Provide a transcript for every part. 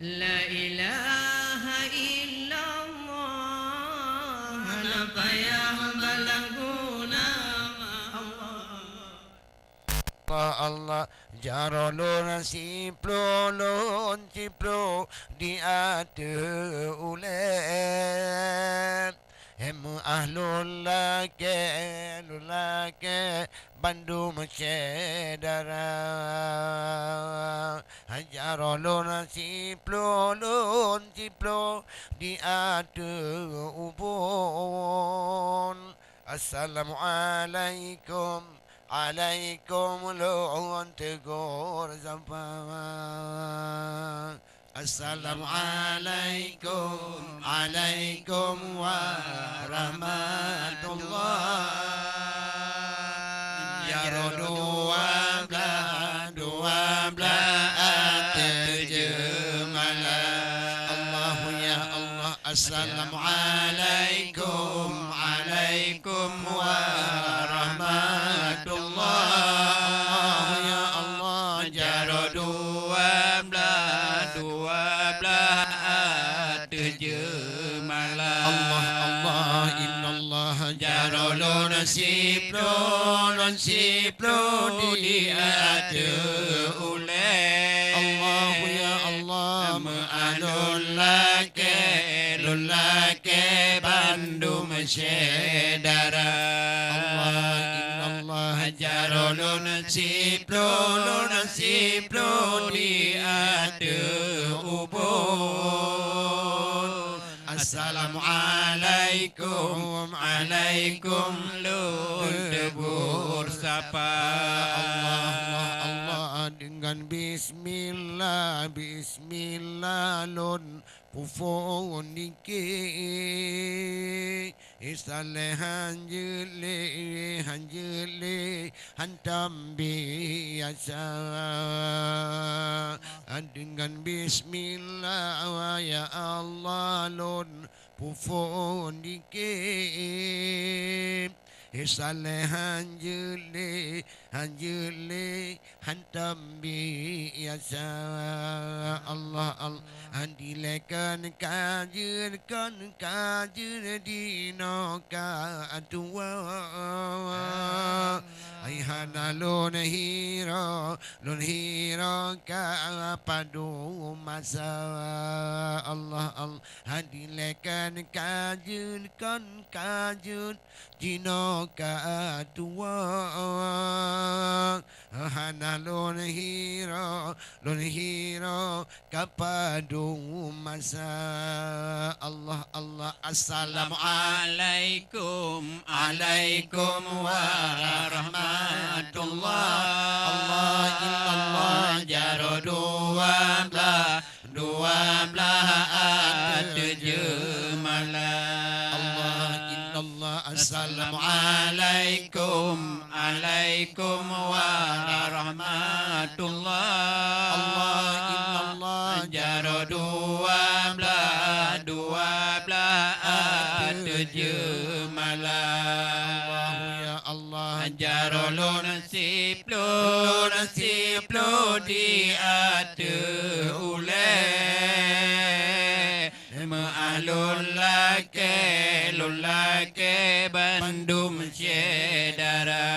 La ilaha illallah, la payah balaguna Allah jarolun siplolun ciplo di ada ulen Hemu ahlul lake Bandung Cedara Hajarolun siplolun ciplo di ada ubun Assalamualaikum Alaikum lu'un tegur zampan Assalamualaikum Alaikum warahmatullah Ya dua belah terjemalah Allahu ya Allah Assalamualaikum Alaikum warahmatullah ya Allah jaro dua belah terjemalah Allah Allah illallah jaro lon siplo di ada ulai Allah ya Allah ma'alul lake Bandung Cedara Allah illallah jarolun siplo di ada ubun Assalamualaikum alaikum lun debur sapa Allah dengan bismillah lun pufon niki isale hanjele hantam biasa dengan bismillah ya Allah lun pufon niki isale hanjele hantam biasa Allah Andilekan kajir dino ka atua Ayhana lun hiro ka padu masa Allah Andilekan kajir dino ka atua Hana lun hiro kapadu masa Allah Assalamualaikum warahmatullah Allah illallah jaro dua belah terjemalah Allah illallah Assalamualaikum warahmatullah Allah illallah jaro dua belah terjemalah ya Allah jaro lun siplo di ada ulai ma'alul lake Bandung Cedara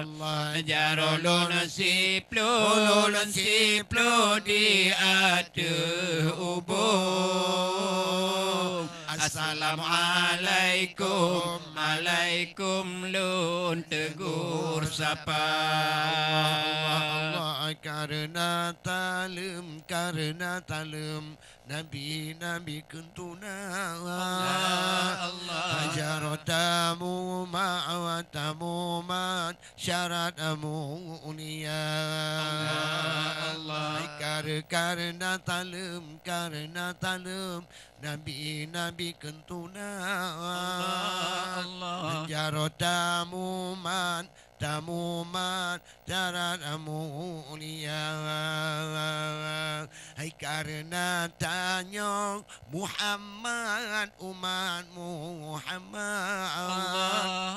Allah jaro lun siplo di ada ubun Assalamualaikum lun tegur sapa Allah karena talem Nabi kentuna Allah jaratamu ma'at syarat mulia Allah karena talem Nabi kentuna Allah jaratamu tamumat jarat mulia hai karena tanya Muhammad umat Muhammad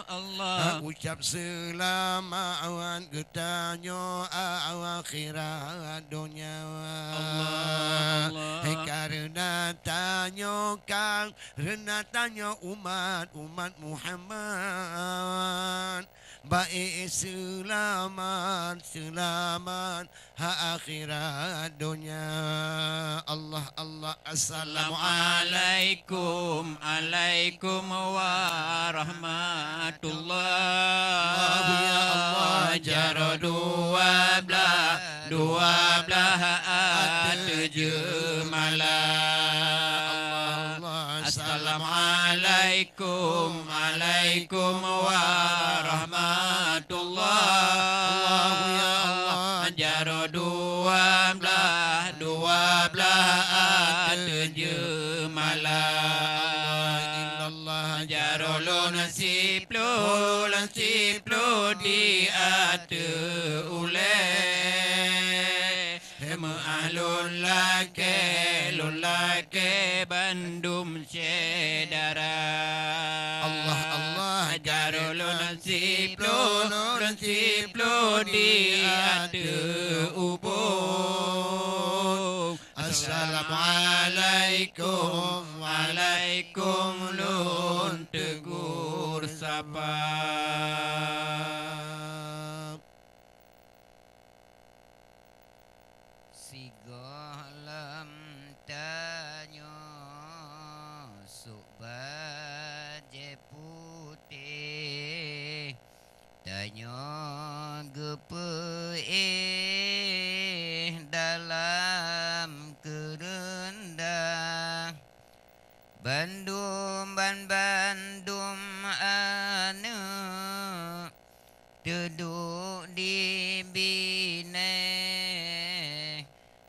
Allah ucap selamat ketanya akhirat dunia Allah tanyakan Rena tanya umat Muhammad baik selamat hak akhirat dunia. Allah Assalamualaikum warahmatullah. Ya Allah Jaro dua belah terjemalah. Assalamualaikum warahmatullah. Jaro dua belah terjemalah. Jaro lon siplo di ate uleh. Ahlul lake Bandung Cedara. Allah Jarulun siplo di ate ubung. Assalamualaikum lun tegur sapa. Sigolam tanya baje putih tanya gepe dalam kerendah Bandung ane duduk di bine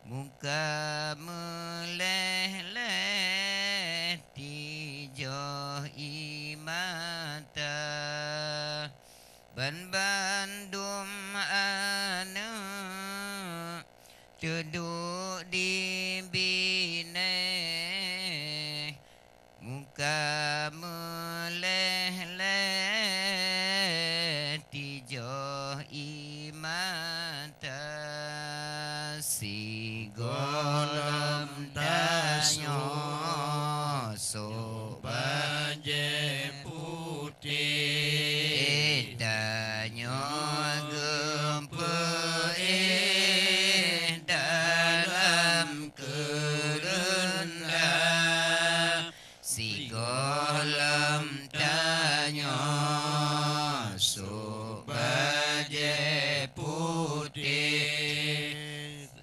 muka meleleh tijoh imata Bandung ane duduk di bine muka meleleh tijoh imata Sigolem tanya baje putih tanya gempe dalam kerendah Sigolem tanya baje putih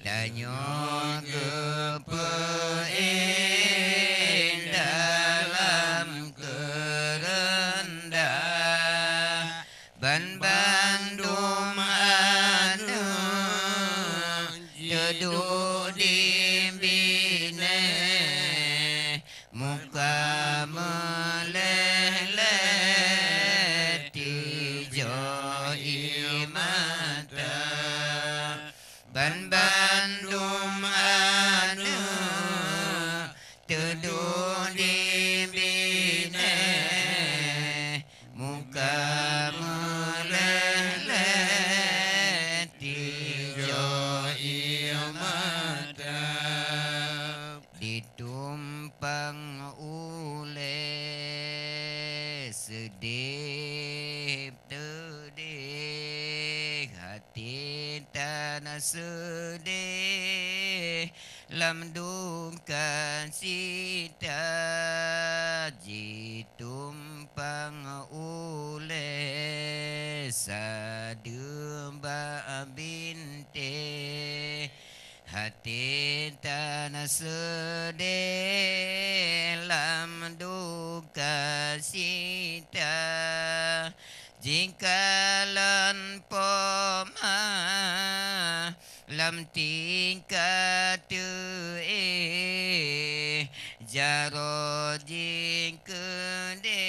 tanya gepe dalam kerendah Bandung ane duduk di bine muka meleleh tijoh imata Bandung ane duduk di bine muka meleleh tijoh imata ditumpang ule sedih tedih hati tanah sedih lam duka sita jitumpang ule sademba binte hati tanah sedih lam duka sita jingkalan poma lam tingkat jaro jingkede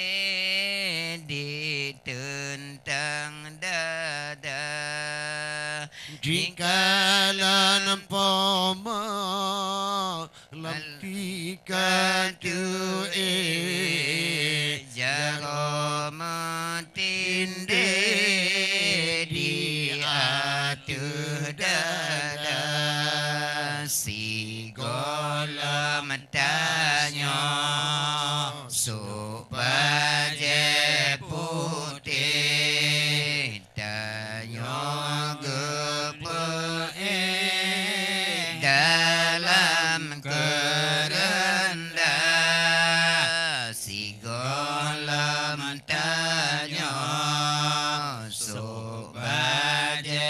ditentang dada jingkalan poma lampikan jaro metinde di atu dada sigol lam tanyo subaje putih tanyo gepe dalam kerendah sigolam tanyo subaje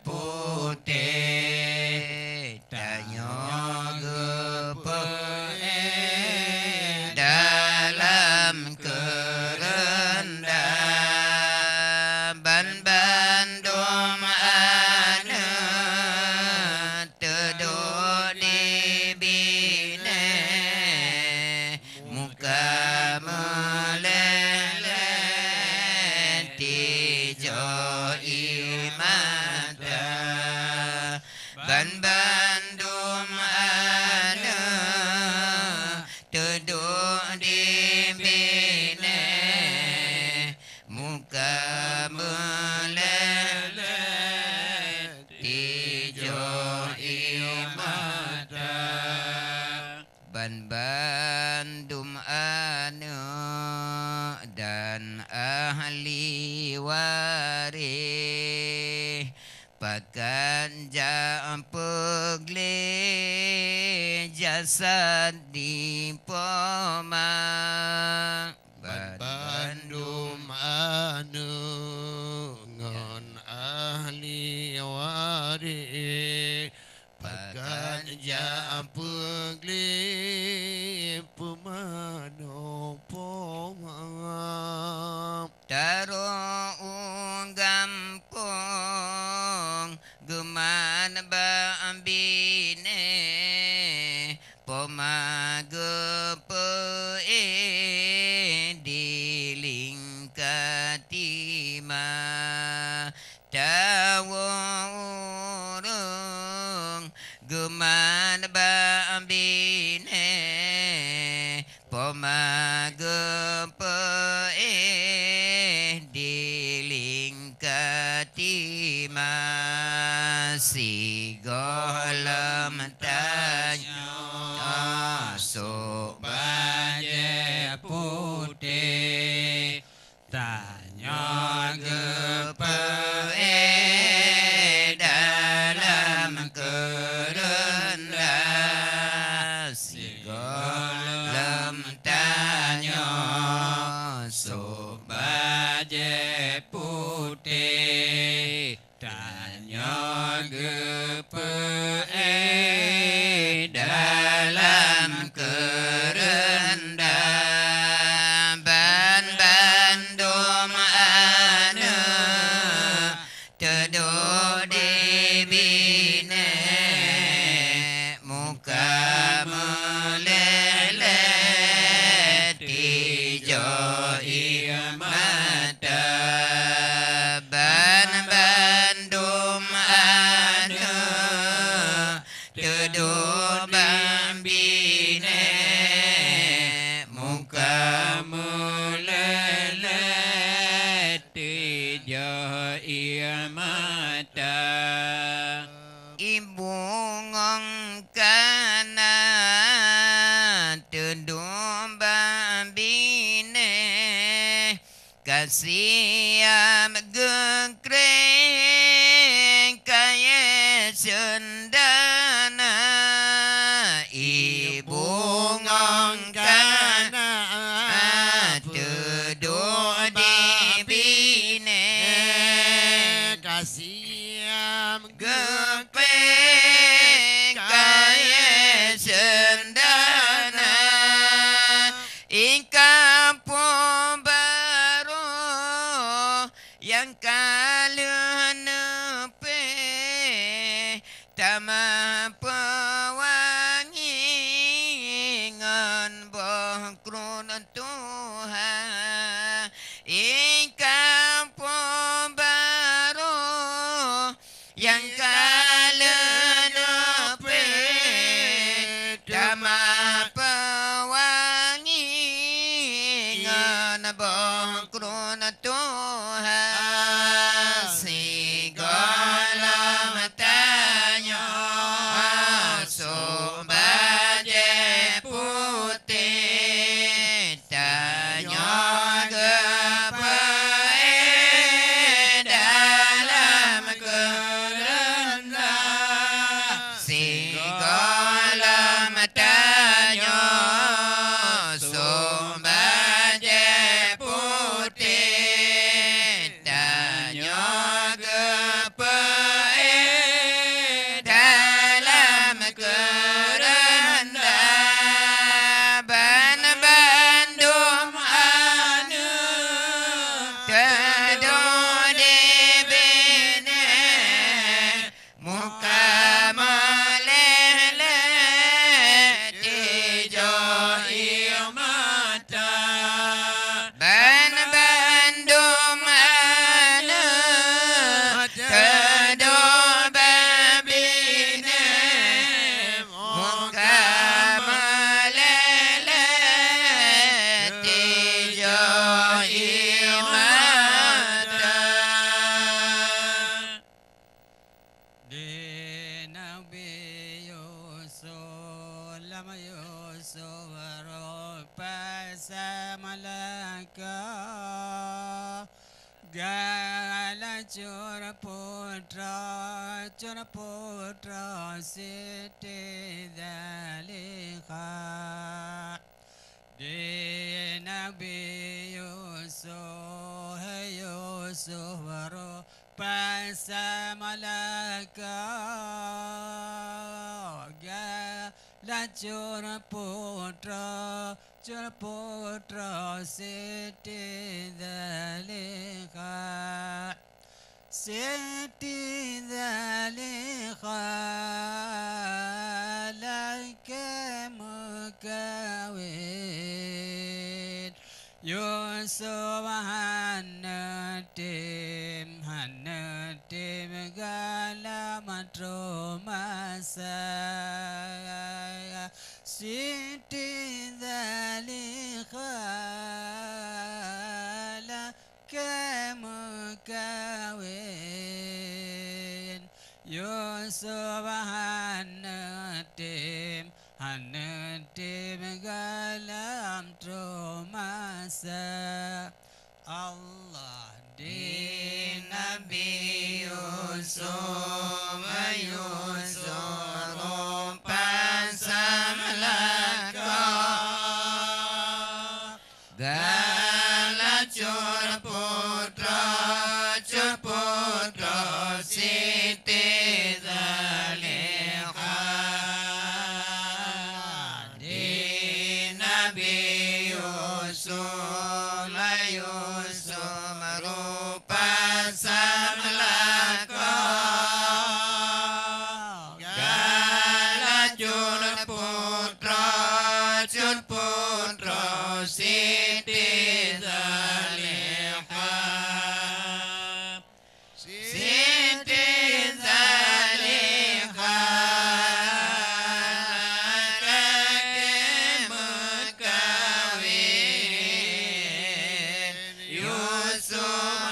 putih tanyo gepe dalam kerendah ban bandum ane teduh di bine muka meleleh tijo imata ban bandum ane teduh di bine muka meleleh tijo imata ban bandum ane dan ahli waris pakan jampegle jasad di poma Bandung anu ngon ahli waris pakan jampegli pemano poma taro gampong geman bambine poma gepe dilingkatima tawurung geman bambine poma gepe dilingkatima sigolam tanyo Subaje putih tanyo gepe dalam kerendah sigolam tanyo Subaje putih tanyo gepe dalam kerendah ban bandum ane teduh di bine muka meleleh tijo mata ban bandum ane teduh bambine muka meleleh tijo mata ibu ngong kana teduh bambine kasiam gekreng kaya sendana ibu ngong kana teduh di bine kasiam gepe kaya sendana kampung baru yang kalian nepe tama pewangi ngan bokrun Tuhan kampung baru yang kalian nepe tama pewangi ngan bokrun Tuhan segala matanya sobat Gala matanya Sumbaje putih Tanya gepe dalam keranda Ban bandum anu Teduh di bini Muka meleleh Tijai mata Ban bandum anu Teduh babine Muka meleleh Tijai mata Di Nabi Yusuf lama Yusuf rupa samalaka Gala cura putra Siti Zalika Di Nabi Yusuf Yusuf rupa samalaka Gala cura putra Siti Zalika Siti Zalika Laka mukawin Yusuf hanatim Gala matro masa Siti Zalika Laka mukawin Yusuf hanatim Gala matro masa Allah di Nabi Yusuf rupa samalaka Gala cura putra Siti Zalika Di Nabi Yusuf rupa samalaka Gala cura putra Siti Zalika Siti Zalika Laki mukawin Yusuf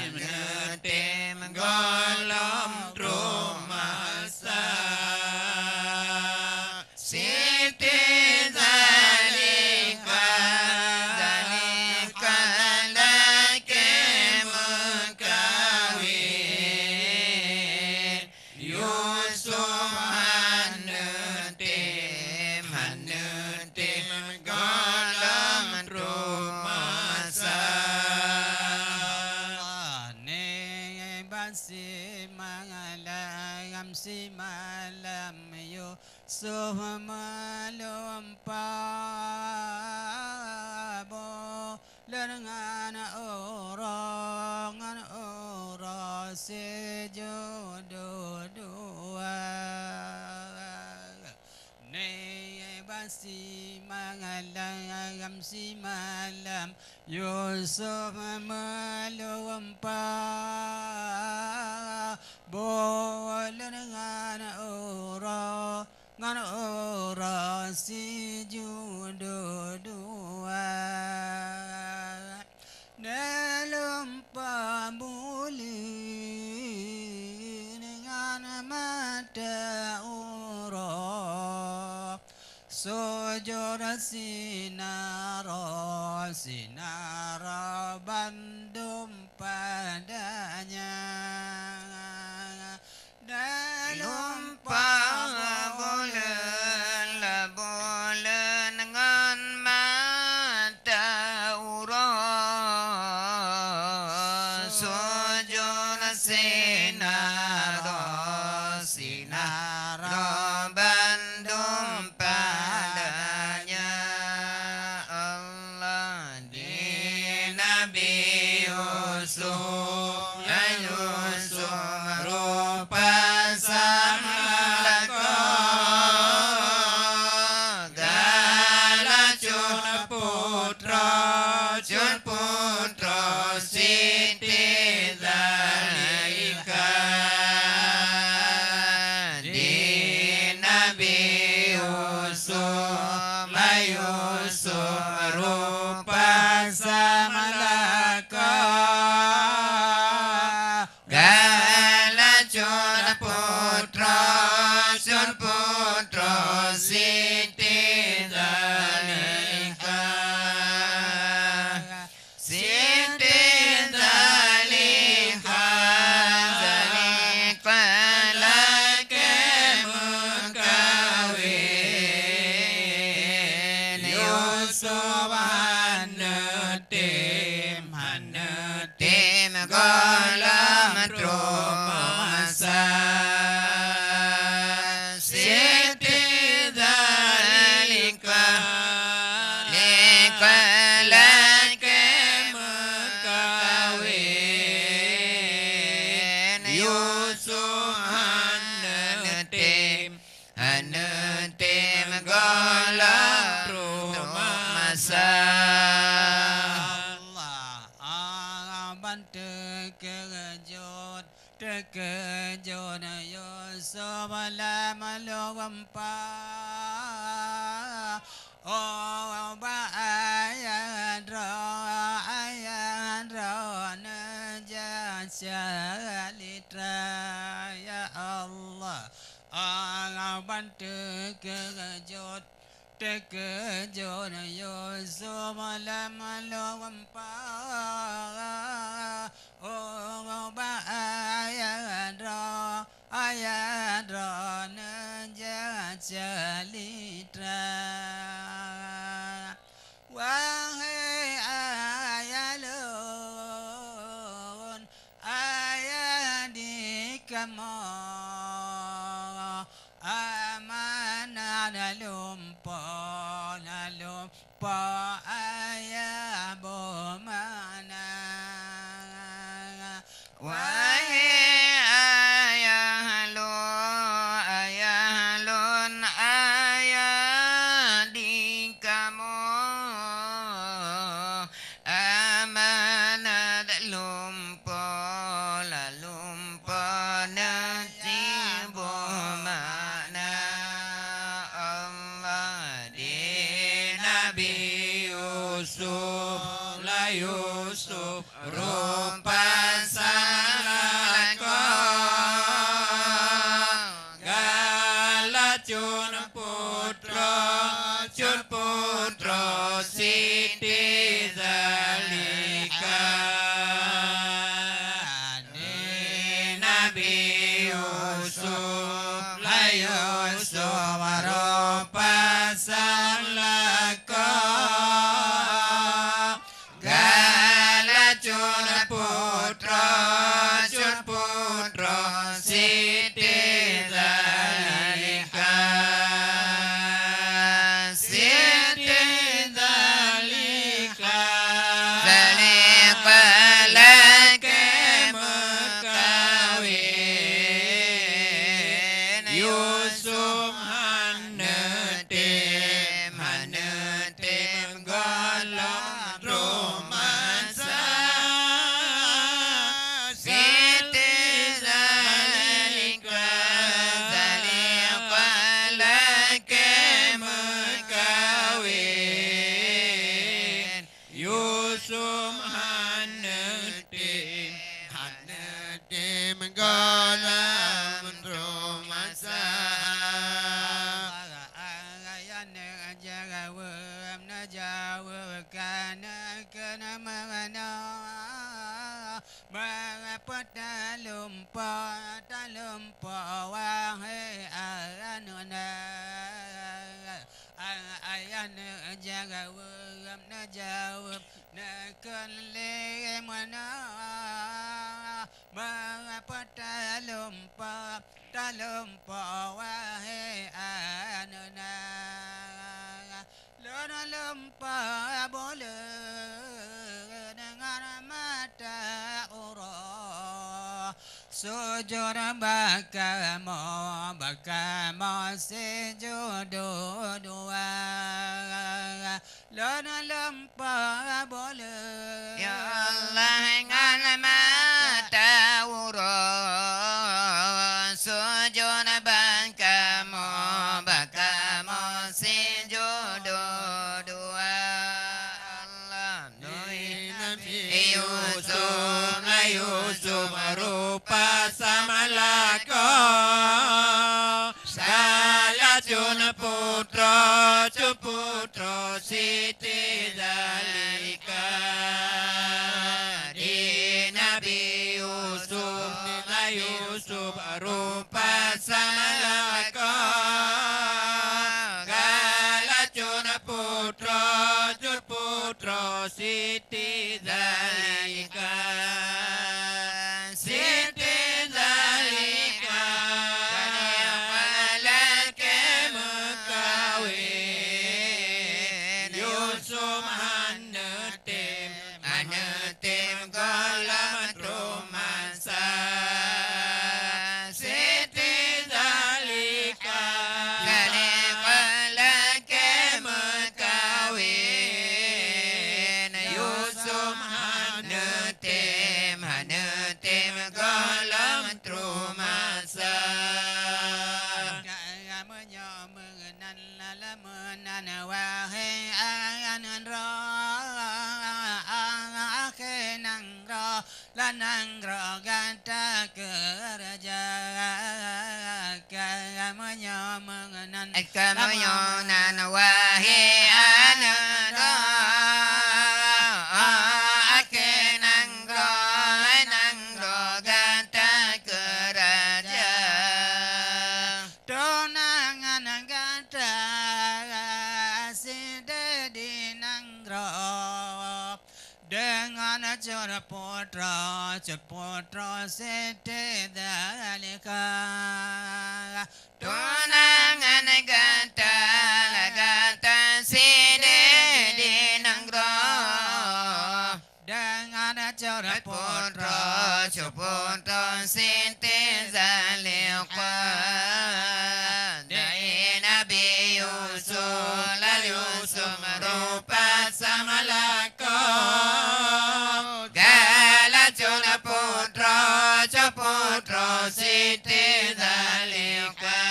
hanetim golom trumasa Siti Zalika laki mukawin Yusuf hanetim golom trumasa Ni basi mangalam si malam Yusuf melumpah dengan orang sejodoh dua Ni basi mangalam si malam Yusuf melumpah dengan orang sejodoh dua Nelumpah boleh dengan mata orang Sujud sinar bandum padanya sinar Bandung padanya Allah di Nabi Yusuf rupa samlaka galacun putra Siti Zalika di Nabi Yusuf rupa samlaka galacun putra Siti Zalika Siti Zalika laki mengkawin Yusuf hanetim golam trumasa Siti Zalika laki mengkawin Yusuf hanetim golam trumasa terkejut Yusuf lama lupa oh ayat najat salitra ya Allah terkejut Yusuf lama lupa oh ayat najat salitra wahai ayalun ayat di kamu amanah lumpa ayat bomana wahai ayalun ayat di kamu amanat lumpa nasibu mana Allah di Nabi Yusuf rupa salaka galacun putra Siti Zalika di Nabi Yusuf rupa salaka galacun putra Siti Zalika laki mengkawin Yusuf hanetim golam rumasa Siti Zalika laki mengkawin Yusuf hanetim golam rumasa Talumpa wahai anuna ayan jawab nakal mana mengapa talumpa talumpo wahe anuna lona lumpa bole dengan mata uro sujud bakamo sujud dua lona lumpa bole Ya Allah dengan mata urus sujud bakamo sujud dua Allah Nabi Yusuf rupa samalaka Salatun putra Siti Zalika Di Nabi Yusuf rupa samalaka Salatun putra Siti Zalika Lanang rogata kerja kamunya mengenan Kamuyonan wahi anara Akenang rogata kerja Donangan gata sida dinang dengan putra siti dalika Tunangan gata sidi dinangro dengan putra siti zalika Dari Nabi Yusuf rupa samalaka putra Siti Zalika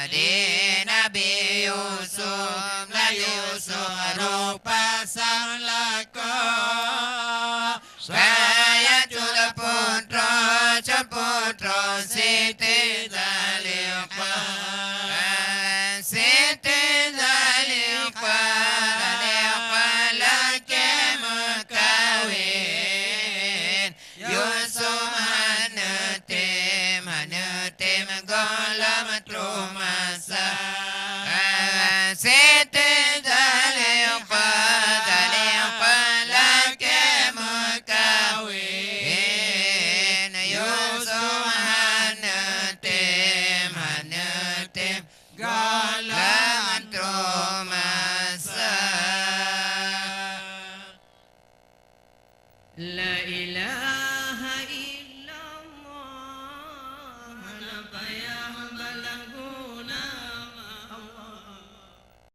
Di Nabi Yusuf rupa samalaka Sayatul putra Siti Zalika Siti Zalika laki mekawin Yusuf hanetim golam trumasa Siti Zalika laki mekawin Yusuf hanetim golam trumasa La ilaha